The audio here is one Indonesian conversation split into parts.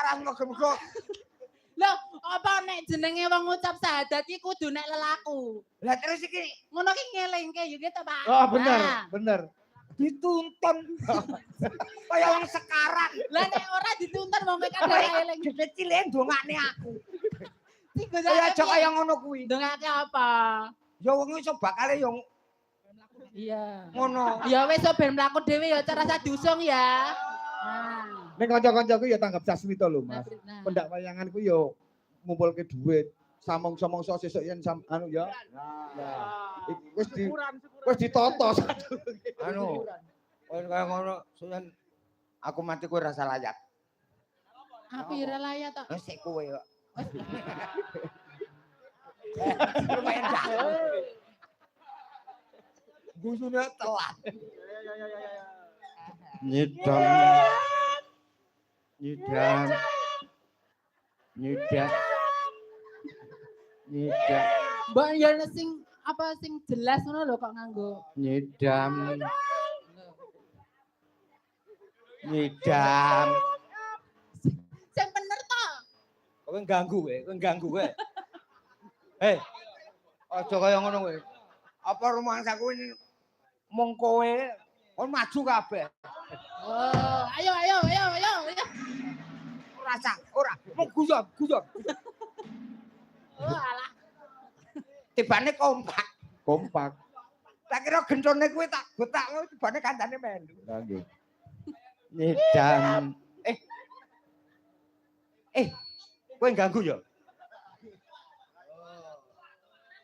ora muga-muga. Lho, apa nek jenenge wong ngucap syahadat iki kudu nek lelaku. Lah terus iki Ngono ki ngelingke yo gitu, Pak. Oh, bener. dituntun. Kaya wong sekarang. Lah nek ora dituntun wong kowe kadang eling. Gede cilik ndongakne aku. Sing Kaya aja kaya ngono kuwi. ndongake apa? Ya wong iso bakale yo Iya. ngono. Ya wis ben mlaku dhewe ya cara sadusung ya. Nah. Nek kanca-kancaku ya tanggap sasmita lho, Mas. Nah. Pendak wayangan ku yo ngumpulke dhuwit. Samong-samongso sesuk yen anu ya. Nah. Wis ditoto Anu. Kaya ngono suyen aku mati kowe rasa layak. Api ora layak tok. Wis sik kowe kok. Lumayan jago. Gusune telat. Nyidam. Mbak ya sing apa sing jelas ngono lho kok nganggo. Nyidam. Sing bener to. Kowe ganggu kowe. Hei. Aja kaya ngono kowe. Apa rumangsa kowe mung kowe kon maju kabeh. Oh, ayo. Ora, mung guyon. Oh, alah. Tibane kompak. Tak kira gentone kuwi tak gotakno tibane kancane melu. Lah nggih. Nyidam. Kowe ganggu ya?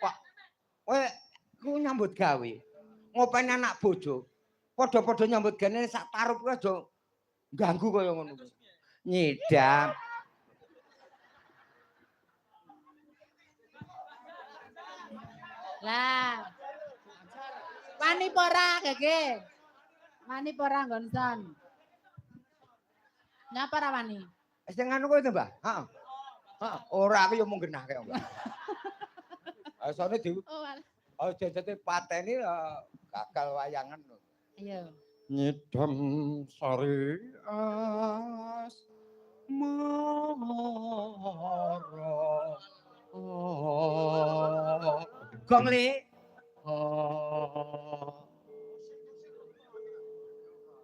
Pak, kowe nyambut gawe. Ngopeni anak bojo. Padha-padha nyambut gawe sak tarup kuwi aja ganggu kaya ngono. Nyidam. Lah. Wani pora gege. Wani pora nggonson. Nyapa ra wani? Sing anu kowe to, Mbah? Heeh. Ora aku yo mung genah kaya, Mbah. Asane di Oh, alah. jajate pateni gagal wayangan lho. Iya. Nyidam sari as mara. Gong le.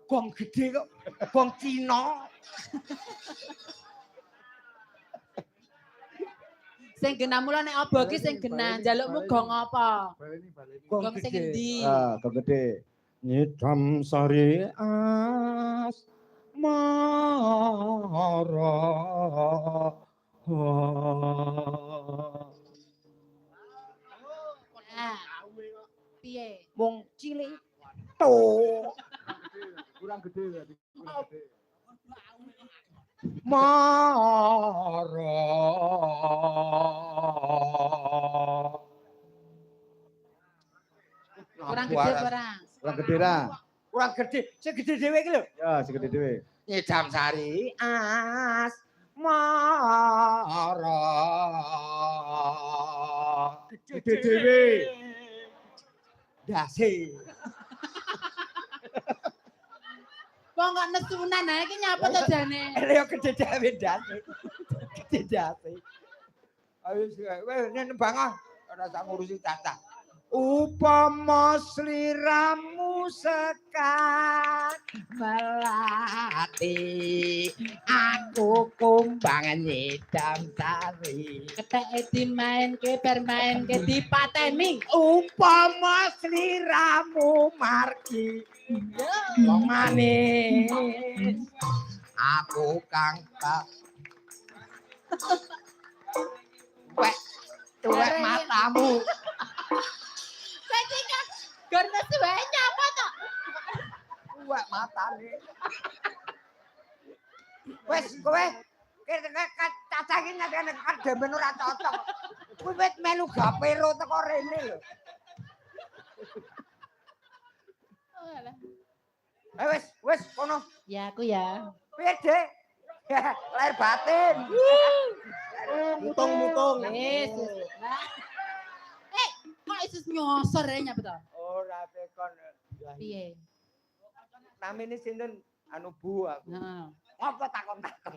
Gong gede kok. Gong Cina. Sing genah mula nek aba ki sing genah, njalukmu gong apa? Gong sing endi? Ah, gong gede. Nyidam sari as mara. Nah. Piye? Wong cilik. Tuh. Kurang gede berarti. Mara. Kurang gede ora? Kurang gede ra? Kurang gede. Sing gede dhewe iki lho. Ya, sing gede dhewe. Nyidam sari as mara. Gede dhewe. Dase. Kok kok nesunan ae iki nyapa to jane? Lha gede dhewe dase. Gede dase. Ayo wis nembang ora sak ngurusi cacah. Upama sliramu sekat melati aku kumbang nyidam sari Keteke dimainke bermainke dipateni. upama sliramu margi wong manis aku kang tak tuwek matamu Ketika garna suwe nyapa to? tuwek matane wis kowe cacah iki nyatane kademen ora cocok kowe wis melu gapero teko rene lho Oh alah. wis kono Ya aku ya. piye Dik lahir batin Mutung-mutung. Wis. Nah. Kok isis nyosor ya nyapa to? ora tekon Piye? namine sinten anu Bu aku Heeh. apa takon-takon